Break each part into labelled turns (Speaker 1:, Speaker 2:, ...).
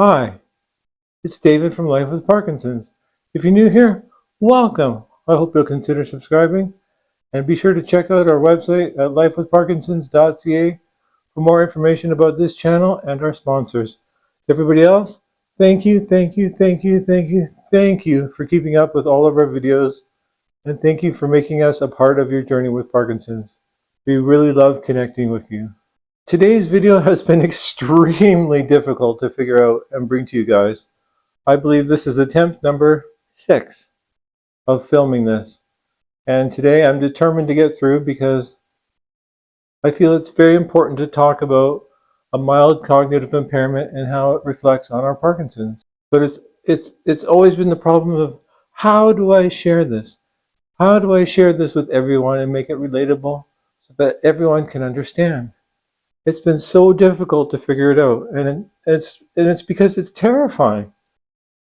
Speaker 1: Hi, it's David from Life with Parkinson's. If you're new here, welcome. I hope you'll consider subscribing and be sure to check out our website at lifewithparkinsons.ca for more information about this channel and our sponsors. Everybody else, thank you for keeping up with all of our videos, and thank you for making us a part of your journey with Parkinson's. We really love connecting with you. Today's video has been extremely difficult to figure out and bring to you guys. I believe this is attempt number 6 of filming this. And today I'm determined to get through because I feel it's very important to talk about a mild cognitive impairment and how it reflects on our Parkinson's. But it's always been the problem of, how do I share this? How do I share this with everyone and make it relatable so that everyone can understand? It's been so difficult to figure it out, and it's because it's terrifying.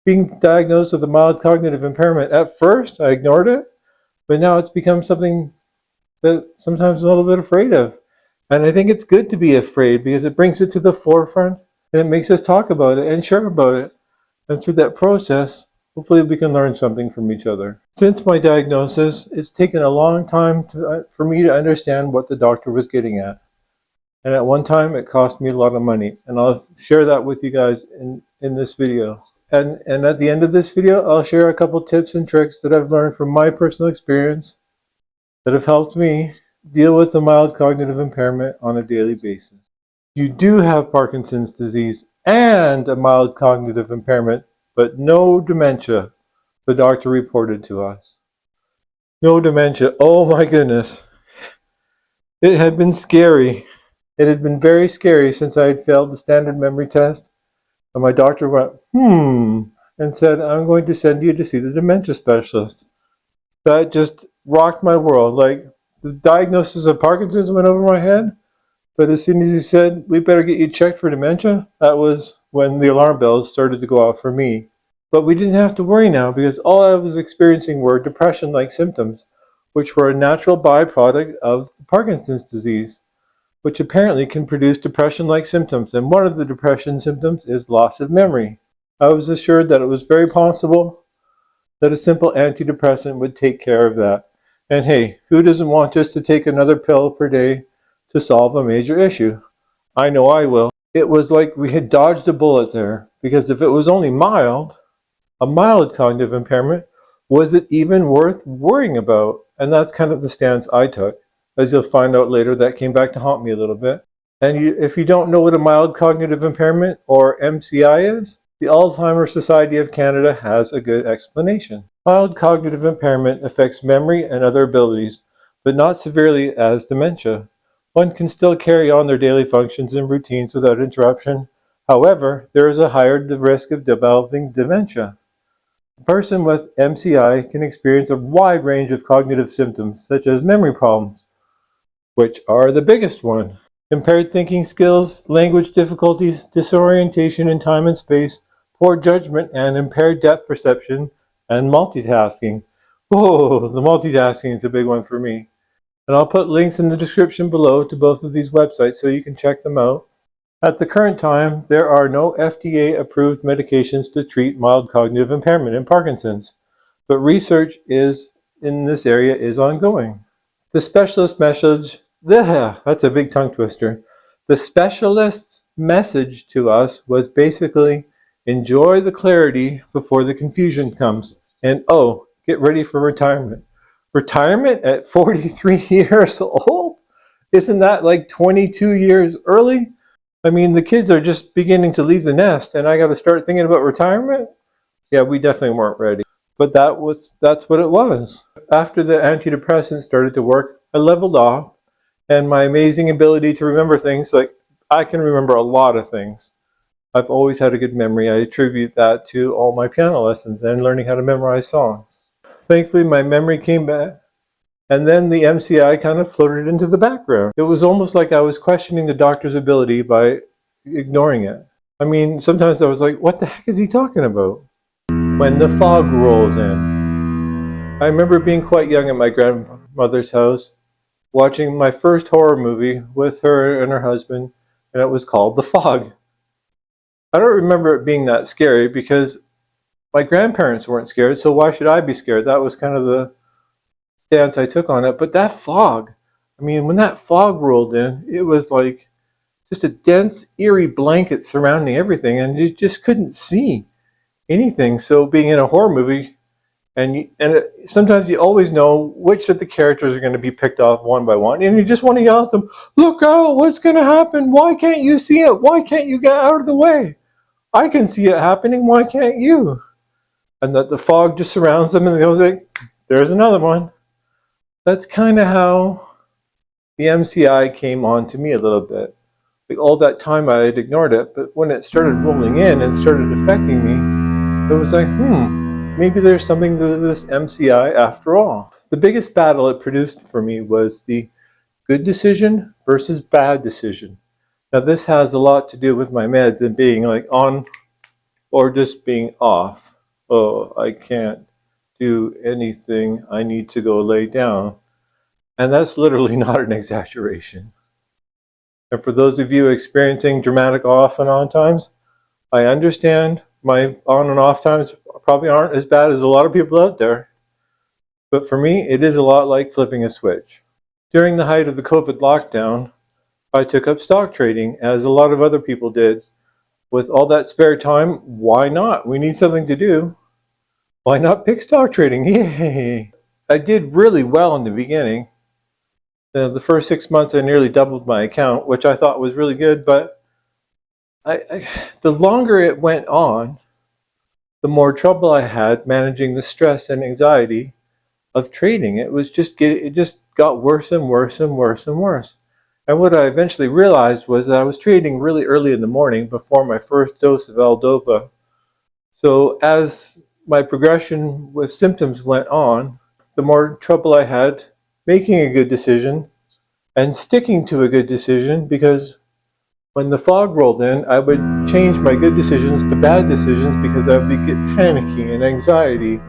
Speaker 1: Being diagnosed with a mild cognitive impairment, at first I ignored it, but now it's become something that sometimes I'm a little bit afraid of. And I think it's good to be afraid because it brings it to the forefront and it makes us talk about it and share about it. And through that process, hopefully we can learn something from each other. Since my diagnosis, it's taken a long time for me to understand what the doctor was getting at. And at one time, it cost me a lot of money. And I'll share that with you guys in this video. And at the end of this video, I'll share a couple tips and tricks that I've learned from my personal experience that have helped me deal with the mild cognitive impairment on a daily basis. You do have Parkinson's disease and a mild cognitive impairment, but no dementia, the doctor reported to us. No dementia. Oh my goodness. It had been scary. It had been very scary since I had failed the standard memory test, and my doctor went, and said, I'm going to send you to see the dementia specialist. That just rocked my world. Like, the diagnosis of Parkinson's went over my head, but as soon as he said, we better get you checked for dementia, that was when the alarm bells started to go off for me. But we didn't have to worry now because all I was experiencing were depression-like symptoms, which were a natural byproduct of Parkinson's disease, which apparently can produce depression-like symptoms, and one of the depression symptoms is loss of memory. I was assured that it was very possible that a simple antidepressant would take care of that. And hey, who doesn't want just to take another pill per day to solve a major issue? I know I will. It was like we had dodged a bullet there, because if it was only mild, a mild cognitive impairment, was it even worth worrying about? And that's kind of the stance I took. As you'll find out later, that came back to haunt me a little bit. And if you don't know what a mild cognitive impairment, or MCI, is, the Alzheimer's Society of Canada has a good explanation. Mild cognitive impairment affects memory and other abilities, but not severely as dementia. One can still carry on their daily functions and routines without interruption. However, there is a higher risk of developing dementia. A person with MCI can experience a wide range of cognitive symptoms, such as memory problems, which are the biggest one. Impaired thinking skills, language difficulties, disorientation in time and space, poor judgment, and impaired depth perception, and multitasking. Oh, the multitasking is a big one for me. And I'll put links in the description below to both of these websites so you can check them out. At the current time, there are no FDA-approved medications to treat mild cognitive impairment in Parkinson's, but research in this area is ongoing. The specialist message, that's a big tongue twister. The specialist's message to us was basically, enjoy the clarity before the confusion comes. And oh, get ready for retirement. Retirement at 43 years old? Isn't that like 22 years early? I mean, the kids are just beginning to leave the nest and I got to start thinking about retirement? Yeah, we definitely weren't ready. But that's what it was. After the antidepressant started to work, I leveled off, and my amazing ability to remember things, like I can remember a lot of things. I've always had a good memory. I attribute that to all my piano lessons and learning how to memorize songs. Thankfully, my memory came back, and then the MCI kind of floated into the background. It was almost like I was questioning the doctor's ability by ignoring it. I mean, sometimes I was like, what the heck is he talking about? When the fog rolls in. I remember being quite young at my grandmother's house, watching my first horror movie with her and her husband, and it was called The Fog. I don't remember it being that scary because my grandparents weren't scared, so why should I be scared? That was kind of the stance I took on it. But that fog, I mean, when that fog rolled in, it was like just a dense, eerie blanket surrounding everything, and you just couldn't see anything. So being in a horror movie, sometimes you always know which of the characters are going to be picked off one by one, and you just want to yell at them, "Look out! What's going to happen? Why can't you see it? Why can't you get out of the way? I can see it happening. Why can't you?" And that the fog just surrounds them, and they go like, "There's another one." That's kind of how the MCI came on to me a little bit. Like all that time I had ignored it, but when it started rolling in and started affecting me, it was like, maybe there's something to this MCI after all. The biggest battle it produced for me was the good decision versus bad decision. Now this has a lot to do with my meds and being like on or just being off. Oh, I can't do anything. I need to go lay down. And that's literally not an exaggeration. And for those of you experiencing dramatic off and on times, I understand my on and off times probably aren't as bad as a lot of people out there. But for me, it is a lot like flipping a switch. During the height of the COVID lockdown, I took up stock trading, as a lot of other people did. With all that spare time, why not? We need something to do. Why not pick stock trading? Yay! I did really well in the beginning. The first 6 months, I nearly doubled my account, which I thought was really good. But the longer it went on, the more trouble I had managing the stress and anxiety of trading. It just got worse and worse and worse and worse. And what I eventually realized was that I was trading really early in the morning before my first dose of L-Dopa. So as my progression with symptoms went on, the more trouble I had making a good decision and sticking to a good decision, because when the fog rolled in, I would change my good decisions to bad decisions because I would get panicky and anxiety,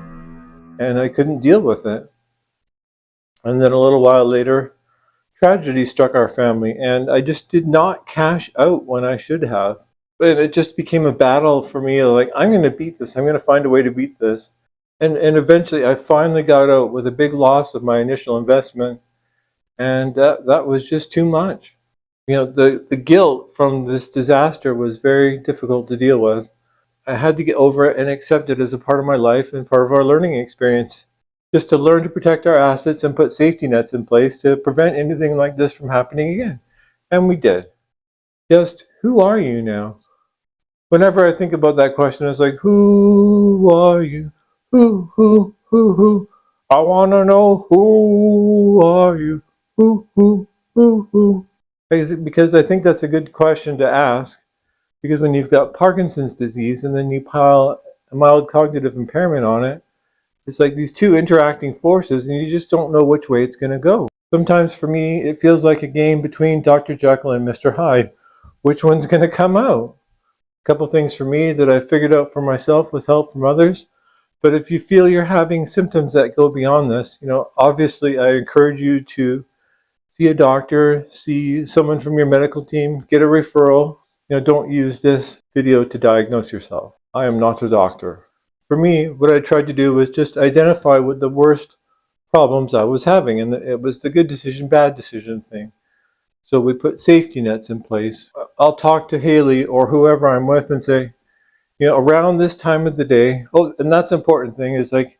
Speaker 1: and I couldn't deal with it. And then a little while later, tragedy struck our family, and I just did not cash out when I should have. And it just became a battle for me, like, I'm going to beat this. I'm going to find a way to beat this. And eventually, I finally got out with a big loss of my initial investment, and that was just too much. You know, the guilt from this disaster was very difficult to deal with. I had to get over it and accept it as a part of my life and part of our learning experience. Just to learn to protect our assets and put safety nets in place to prevent anything like this from happening again. And we did. Just, who are you now? Whenever I think about that question, it's like, who are you? Who? I want to know, who are you? Who? Because I think that's a good question to ask. Because when you've got Parkinson's disease and then you pile a mild cognitive impairment on it, it's like these two interacting forces, and you just don't know which way it's going to go. Sometimes for me, it feels like a game between Dr. Jekyll and Mr. Hyde. Which one's going to come out? A couple things for me that I figured out for myself with help from others. But if you feel you're having symptoms that go beyond this, obviously I encourage you to see a doctor, see someone from your medical team, get a referral. Don't use this video to diagnose yourself. I am not a doctor. For me, what I tried to do was just identify what the worst problems I was having, and it was the good decision, bad decision thing. So we put safety nets in place. I'll talk to Haley or whoever I'm with and say, around this time of the day, and that's an important thing, is like,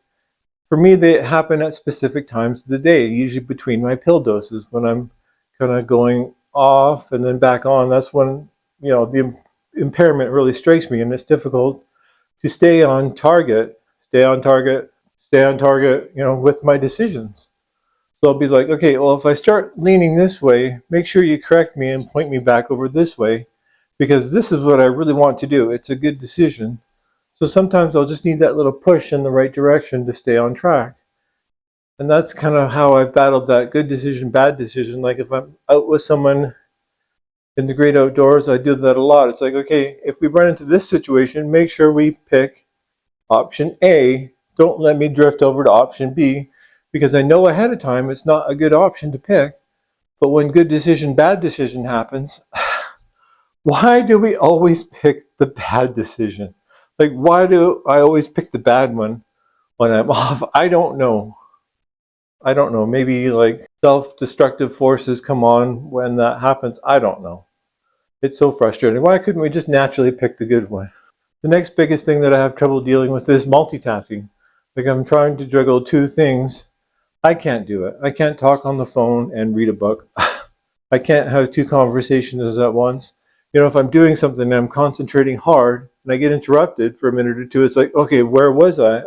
Speaker 1: for me, they happen at specific times of the day, usually between my pill doses, when I'm kind of going off and then back on. That's when, the impairment really strikes me, and it's difficult to stay on target, with my decisions. So I'll be like, okay, well, if I start leaning this way, make sure you correct me and point me back over this way, because this is what I really want to do. It's a good decision. So sometimes I'll just need that little push in the right direction to stay on track. And that's kind of how I've battled that good decision, bad decision. Like if I'm out with someone in the great outdoors, I do that a lot. It's like, okay, if we run into this situation, make sure we pick option A. Don't let me drift over to option B, because I know ahead of time it's not a good option to pick. But when good decision, bad decision happens, why do we always pick the the bad decision? Like, why do I always pick the bad one when I'm off? I don't know. I don't know. Maybe like self-destructive forces come on when that happens. I don't know. It's so frustrating. Why couldn't we just naturally pick the good one? The next biggest thing that I have trouble dealing with is multitasking. Like, I'm trying to juggle two things. I can't do it. I can't talk on the phone and read a book. I can't have two conversations at once. You know, if I'm doing something and I'm concentrating hard and I get interrupted for a minute or two, it's like, okay, where was I?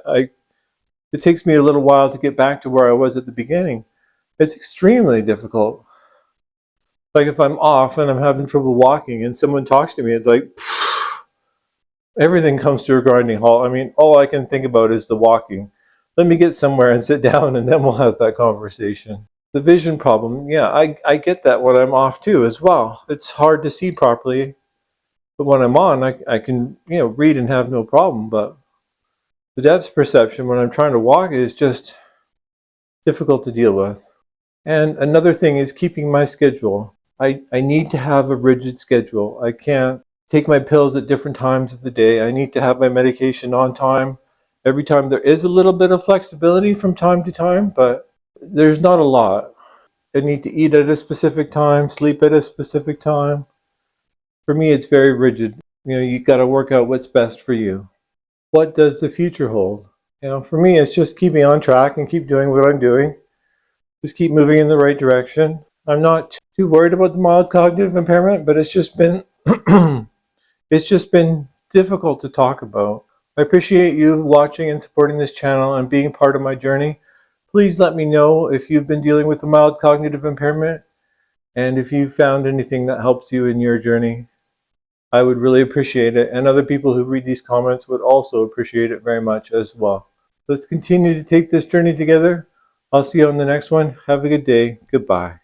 Speaker 1: It takes me a little while to get back to where I was at the beginning. It's extremely difficult. Like, if I'm off and I'm having trouble walking and someone talks to me, it's like, everything comes to a grinding halt. I mean, all I can think about is the walking. Let me get somewhere and sit down, and then we'll have that conversation. The vision problem, yeah, I get that when I'm off too as well. It's hard to see properly, but when I'm on, I can, you know, read and have no problem. But the depth perception when I'm trying to walk is just difficult to deal with. And another thing is keeping my schedule. I need to have a rigid schedule. I can't take my pills at different times of the day. I need to have my medication on time. Every time there is a little bit of flexibility from time to time, but there's not a lot. I need to eat at a specific time, sleep at a specific time. For me, it's very rigid. You know, you got to work out what's best for you. What does the future hold? You know, for me, it's just keeping on track and keep doing what I'm doing. Just keep moving in the right direction. I'm not too worried about the mild cognitive impairment, but it's just been it's just been difficult to talk about. I appreciate you watching and supporting this channel and being part of my journey. Please let me know if you've been dealing with a mild cognitive impairment and if you've found anything that helps you in your journey. I would really appreciate it, and other people who read these comments would also appreciate it very much as well. Let's continue to take this journey together. I'll see you on the next one. Have a good day. Goodbye.